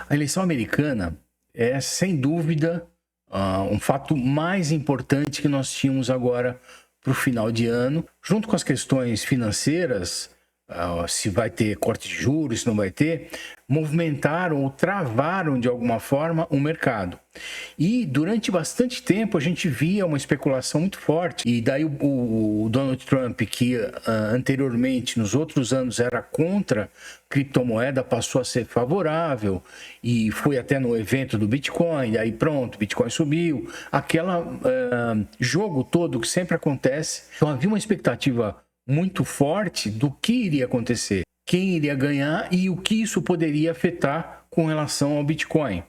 A eleição americana é, sem dúvida, um fato mais importante que nós tínhamos agora para o final de ano, junto com as questões financeiras, se vai ter corte de juros, se não vai ter, movimentaram ou travaram de alguma forma o mercado. E durante bastante tempo a gente via uma especulação muito forte. E daí o Donald Trump, que anteriormente, nos outros anos, era contra criptomoeda, passou a ser favorável e foi até no evento do Bitcoin, e aí pronto, o Bitcoin subiu. Aquela jogo todo que sempre acontece. Então havia uma expectativa muito forte do que iria acontecer, quem iria ganhar e o que isso poderia afetar com relação ao Bitcoin.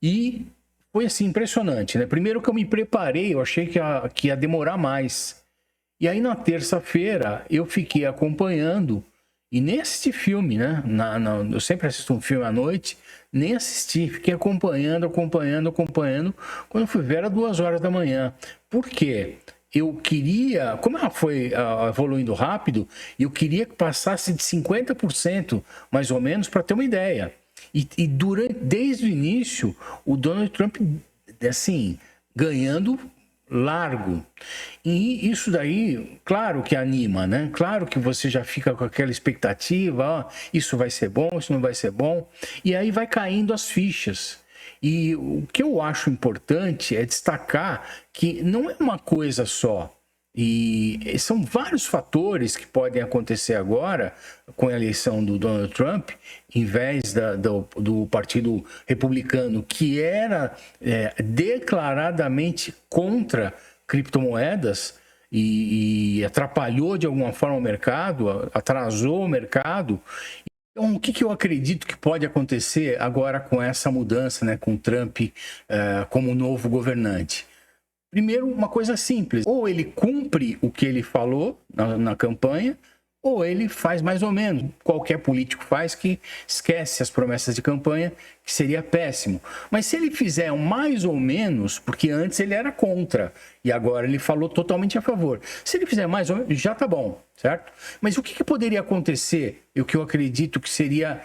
E foi assim, impressionante, né? Primeiro que eu me preparei, eu achei que ia demorar mais. E aí na terça-feira eu fiquei acompanhando e nem assisti filme, né? Eu sempre assisto um filme à noite, nem assisti, fiquei acompanhando. Quando eu fui ver era 2 horas da manhã. Por quê? Eu queria, como ela foi evoluindo rápido, eu queria que passasse de 50%, mais ou menos, para ter uma ideia. E desde o início, o Donald Trump, assim, ganhando largo. E isso daí, claro que anima, né? Claro que você já fica com aquela expectativa, isso vai ser bom, isso não vai ser bom. E aí vai caindo as fichas. E o que eu acho importante é destacar que não é uma coisa só. E são vários fatores que podem acontecer agora com a eleição do Donald Trump, em vez do Partido Republicano, que era declaradamente contra criptomoedas e atrapalhou de alguma forma o mercado, atrasou o mercado. Então, o que eu acredito que pode acontecer agora com essa mudança, né, com o Trump como novo governante? Primeiro, uma coisa simples. Ou ele cumpre o que ele falou na campanha, ou ele faz mais ou menos. Qualquer político faz, que esquece as promessas de campanha, que seria péssimo. Mas se ele fizer mais ou menos, porque antes ele era contra, e agora ele falou totalmente a favor. Se ele fizer mais ou menos, já tá bom, certo? Mas o que poderia acontecer, e o que eu acredito que seria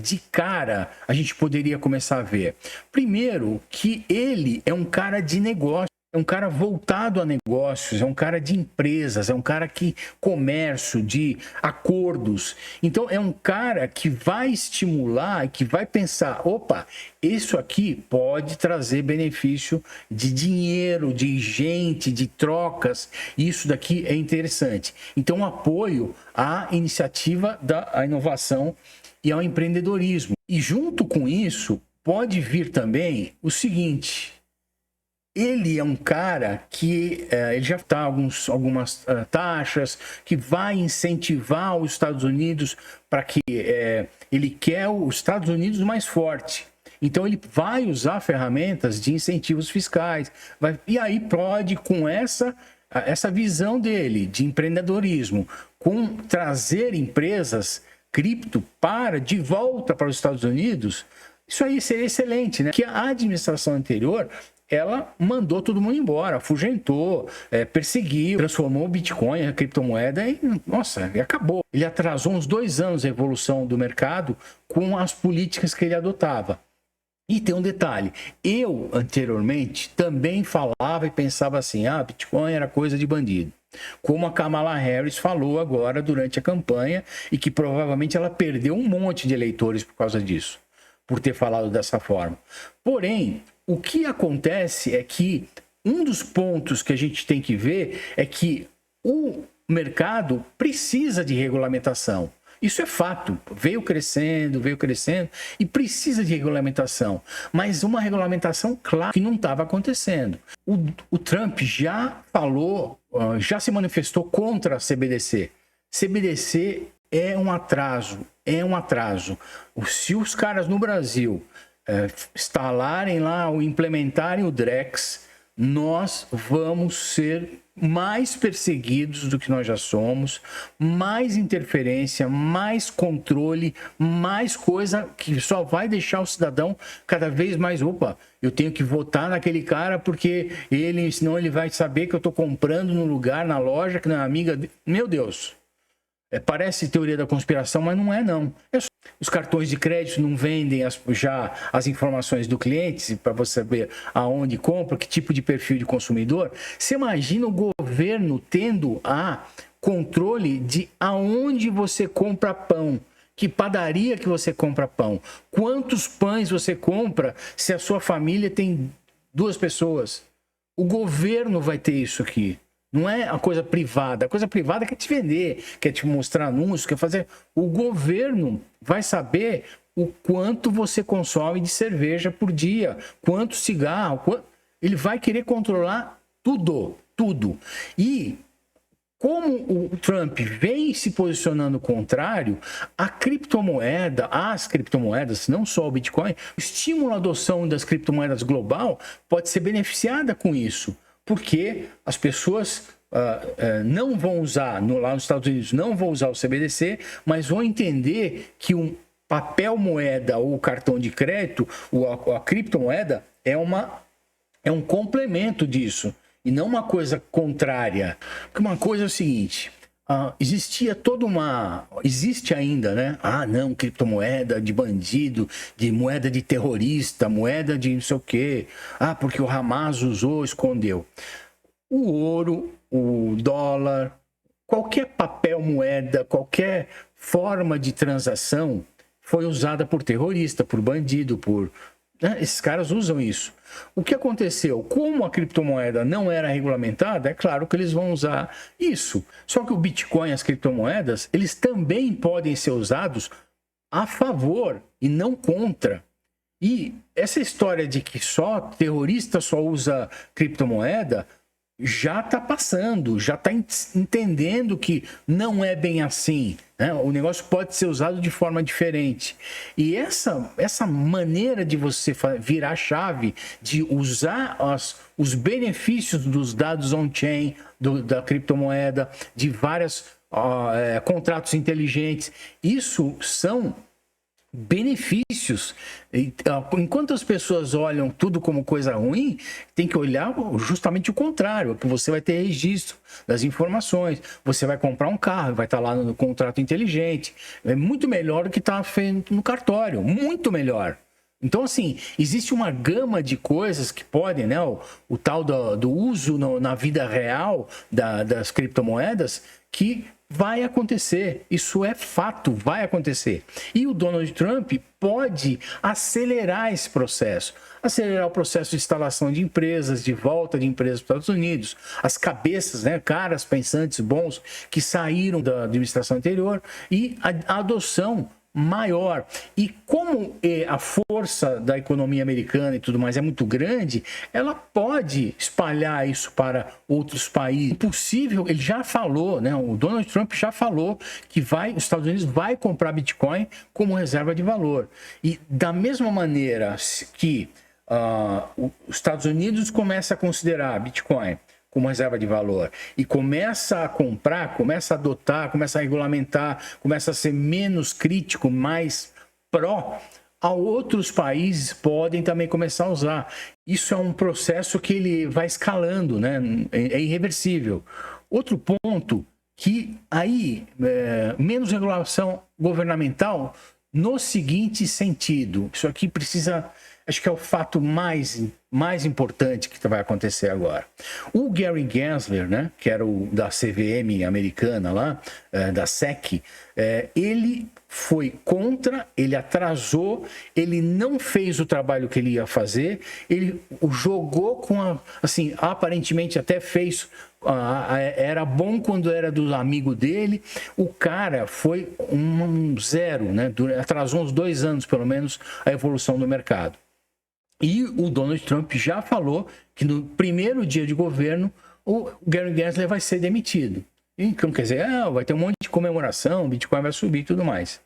de cara, a gente poderia começar a ver? Primeiro, que ele é um cara de negócio. É um cara voltado a negócios, é um cara de empresas, é um cara que comércio, de acordos. Então é um cara que vai estimular, que vai pensar, opa, isso aqui pode trazer benefício de dinheiro, de gente, de trocas. Isso daqui é interessante. Então apoio à iniciativa da inovação e ao empreendedorismo. E junto com isso pode vir também o seguinte: ele é um cara que ele já está algumas taxas, que vai incentivar os Estados Unidos para que ele quer os Estados Unidos mais forte. Então ele vai usar ferramentas de incentivos fiscais. E aí pode, com essa visão dele de empreendedorismo, com trazer empresas cripto de volta para os Estados Unidos, isso aí seria excelente, né? Que a administração anterior, ela mandou todo mundo embora, afugentou, perseguiu, transformou o Bitcoin, a criptomoeda, e, nossa, e acabou. Ele atrasou uns 2 anos a evolução do mercado com as políticas que ele adotava. E tem um detalhe, eu anteriormente também falava e pensava assim, Bitcoin era coisa de bandido. Como a Kamala Harris falou agora durante a campanha, e que provavelmente ela perdeu um monte de eleitores por causa disso, por ter falado dessa forma. Porém, o que acontece é que um dos pontos que a gente tem que ver é que o mercado precisa de regulamentação. Isso é fato. Veio crescendo e precisa de regulamentação. Mas uma regulamentação clara que não estava acontecendo. O Trump já falou, já se manifestou contra a CBDC. CBDC é um atraso. Se os caras no Brasil instalarem lá ou implementarem o Drex, nós vamos ser mais perseguidos do que nós já somos, mais interferência, mais controle, mais coisa que só vai deixar o cidadão cada vez mais, eu tenho que votar naquele cara porque senão ele vai saber que eu estou comprando no lugar, na loja, que não é amiga. Meu Deus, Parece teoria da conspiração, mas não é, não. Os cartões de crédito não vendem já as informações do cliente para você saber aonde compra, que tipo de perfil de consumidor. Você imagina o governo tendo a controle de aonde você compra pão, que padaria que você compra pão, quantos pães você compra se a sua família tem 2 pessoas. O governo vai ter isso aqui. Não é a coisa privada. A coisa privada quer te vender, quer te mostrar anúncios, quer fazer... O governo vai saber o quanto você consome de cerveja por dia, quanto cigarro, ele vai querer controlar tudo, tudo. E como o Trump vem se posicionando contrário, as criptomoedas, não só o Bitcoin, o estímulo à adoção das criptomoedas global pode ser beneficiada com isso. Porque as pessoas não vão usar, lá nos Estados Unidos, não vão usar o CBDC, mas vão entender que um papel moeda ou cartão de crédito, a criptomoeda, é um complemento disso, e não uma coisa contrária. Porque uma coisa é o seguinte... existe ainda, né? Não, criptomoeda de bandido, de moeda de terrorista, moeda de não sei o quê. Porque o Hamas usou, escondeu. O ouro, o dólar, qualquer papel moeda, qualquer forma de transação foi usada por terrorista, por bandido, esses caras usam isso. O que aconteceu? Como a criptomoeda não era regulamentada, é claro que eles vão usar isso. Só que o Bitcoin e as criptomoedas, eles também podem ser usados a favor e não contra. E essa história de que só terrorista só usa criptomoeda já está passando, já está entendendo que não é bem assim, né? O negócio pode ser usado de forma diferente. E essa maneira de você virar a chave, de usar os benefícios dos dados on-chain, da criptomoeda, de vários contratos inteligentes, isso são benefícios. Enquanto as pessoas olham tudo como coisa ruim, tem que olhar justamente o contrário, que você vai ter registro das informações, você vai comprar um carro, vai estar lá no contrato inteligente, é muito melhor do que está feito no cartório, muito melhor. Então, assim, existe uma gama de coisas que podem, né, o tal do uso na vida real das criptomoedas, que vai acontecer, isso é fato, vai acontecer. E o Donald Trump pode acelerar esse processo, acelerar o processo de instalação de empresas, de volta de empresas para os Estados Unidos, as cabeças, né, caras pensantes bons que saíram da administração anterior, e a adoção maior. E como a força da economia americana e tudo mais é muito grande, ela pode espalhar isso para outros países. Impossível, ele já falou, né? O Donald Trump já falou que os Estados Unidos vai comprar Bitcoin como reserva de valor. E da mesma maneira que os Estados Unidos começa a considerar Bitcoin como reserva de valor e começa a comprar, começa a adotar, começa a regulamentar, começa a ser menos crítico, mais pró, outros países podem também começar a usar. Isso é um processo que ele vai escalando, né? É irreversível. Outro ponto que aí, menos regulação governamental no seguinte sentido, isso aqui precisa... Acho que é o fato mais importante que vai acontecer agora. O Gary Gensler, né, que era o da CVM americana lá, da SEC, ele foi contra, ele atrasou, ele não fez o trabalho que ele ia fazer, ele jogou assim, aparentemente até fez, era bom quando era do amigo dele, o cara foi um zero, né, atrasou uns 2 anos pelo menos a evolução do mercado. E o Donald Trump já falou que no primeiro dia de governo o Gary Gensler vai ser demitido. Então, quer dizer, vai ter um monte de comemoração, o Bitcoin vai subir e tudo mais.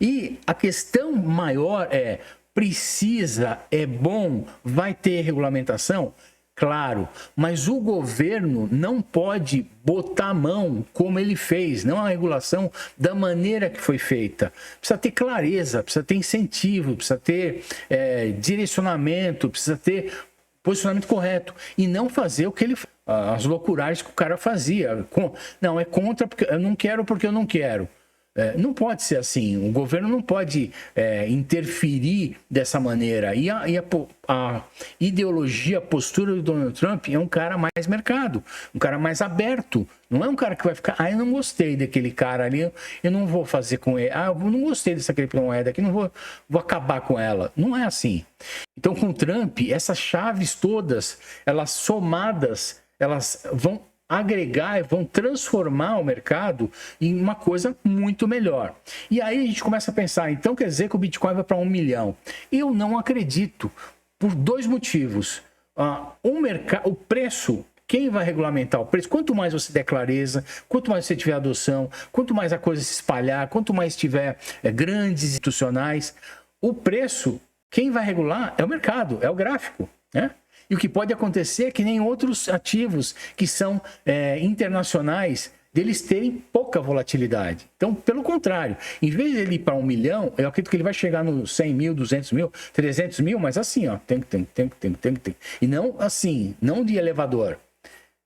E a questão maior é bom, vai ter regulamentação? Claro, mas o governo não pode botar a mão como ele fez, não a regulação da maneira que foi feita. Precisa ter clareza, precisa ter incentivo, precisa ter direcionamento, precisa ter posicionamento correto e não fazer o que ele as loucuragens que o cara fazia. Não, é contra porque eu não quero porque eu não quero. Não pode ser assim. O governo não pode interferir dessa maneira. E a ideologia, a postura do Donald Trump é um cara mais mercado, um cara mais aberto. Não é um cara que vai ficar, eu não gostei daquele cara ali, eu não vou fazer com ele. Eu não gostei dessa criptomoeda aqui, não vou acabar com ela. Não é assim. Então, com o Trump, essas chaves todas, elas somadas, elas vão agregar, vão transformar o mercado em uma coisa muito melhor. E aí a gente começa a pensar, então quer dizer que o Bitcoin vai para 1 milhão. Eu não acredito, por 2 motivos. O preço, quem vai regulamentar o preço? Quanto mais você der clareza, quanto mais você tiver adoção, quanto mais a coisa se espalhar, quanto mais tiver grandes institucionais, o preço, quem vai regular é o mercado, é o gráfico, né? E o que pode acontecer é que nem outros ativos que são internacionais, deles terem pouca volatilidade. Então, pelo contrário, em vez de ele ir para 1 milhão, eu acredito que ele vai chegar nos 100 mil, 200 mil, 300 mil, mas assim, ó, tem. E não assim, não de elevador.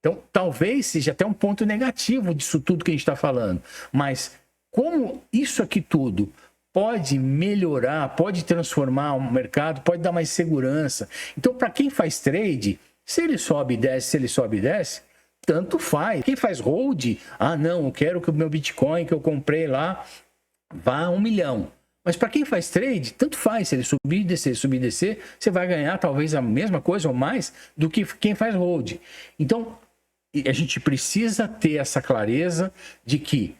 Então, talvez seja até um ponto negativo disso tudo que a gente está falando. Mas como isso aqui tudo pode melhorar, pode transformar o mercado, pode dar mais segurança. Então, para quem faz trade, se ele sobe e desce, tanto faz. Quem faz hold, não, eu quero que o meu Bitcoin que eu comprei lá vá a 1 milhão. Mas para quem faz trade, tanto faz. Se ele subir e descer, você vai ganhar talvez a mesma coisa ou mais do que quem faz hold. Então, a gente precisa ter essa clareza de que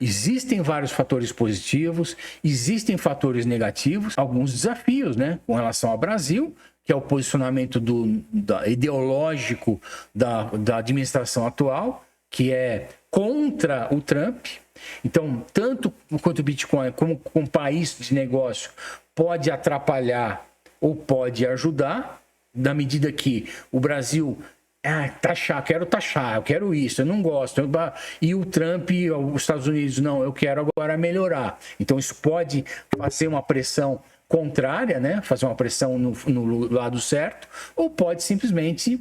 existem vários fatores positivos, existem fatores negativos, alguns desafios, né? Com relação ao Brasil, que é o posicionamento ideológico da administração atual, que é contra o Trump. Então, tanto quanto o Bitcoin, como um país de negócio, pode atrapalhar ou pode ajudar, na medida que o Brasil quero taxar, eu quero isso, eu não gosto. E o Trump e os Estados Unidos, não, eu quero agora melhorar. Então isso pode fazer uma pressão contrária, né? Fazer uma pressão no lado certo, ou pode simplesmente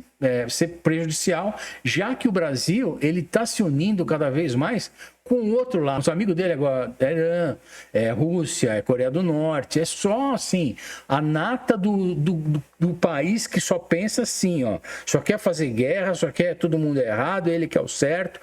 ser prejudicial, já que o Brasil ele está se unindo cada vez mais com o outro lado. Os amigos dele agora é Irã, Rússia, Coreia do Norte, é só assim, a nata do país que só pensa assim, ó, só quer fazer guerra, só quer todo mundo errado, ele quer o certo,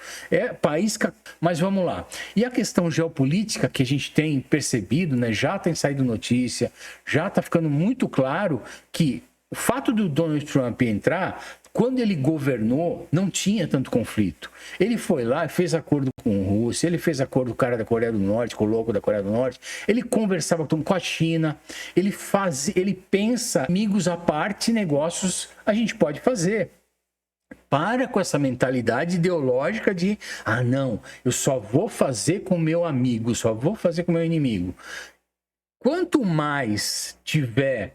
país... Mas vamos lá. E a questão geopolítica que a gente tem percebido, né, já tem saído notícia, já está ficando muito claro que o fato do Donald Trump entrar, quando ele governou, não tinha tanto conflito. Ele foi lá e fez acordo com a Rússia, ele fez acordo com o cara da Coreia do Norte, com o louco da Coreia do Norte, ele conversava com a China, ele pensa, amigos à parte, negócios a gente pode fazer. Para com essa mentalidade ideológica de, não, eu só vou fazer com o meu amigo, só vou fazer com o meu inimigo. Quanto mais tiver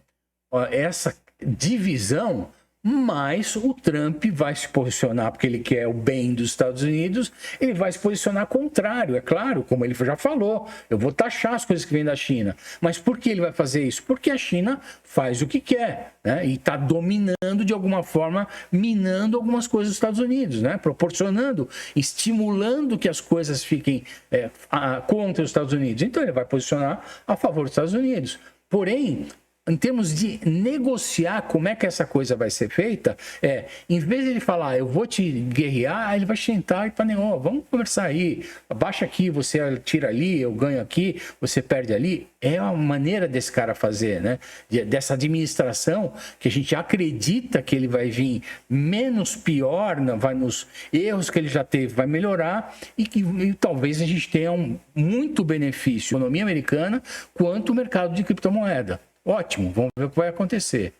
essa divisão, mais o Trump vai se posicionar, porque ele quer o bem dos Estados Unidos, ele vai se posicionar contrário, é claro, como ele já falou, eu vou taxar as coisas que vêm da China. Mas por que ele vai fazer isso? Porque a China faz o que quer, né? E está dominando de alguma forma, minando algumas coisas dos Estados Unidos, né? Proporcionando, estimulando que as coisas fiquem contra os Estados Unidos. Então ele vai posicionar a favor dos Estados Unidos. Porém, em termos de negociar como é que essa coisa vai ser feita, em vez de ele falar, eu vou te guerrear, ele vai sentar e falar, vamos conversar aí, abaixa aqui, você tira ali, eu ganho aqui, você perde ali. É a maneira desse cara fazer, né? Dessa administração, que a gente acredita que ele vai vir menos pior, vai nos erros que ele já teve, vai melhorar, e talvez a gente tenha muito benefício, economia americana, quanto o mercado de criptomoeda. Ótimo, vamos ver o que vai acontecer.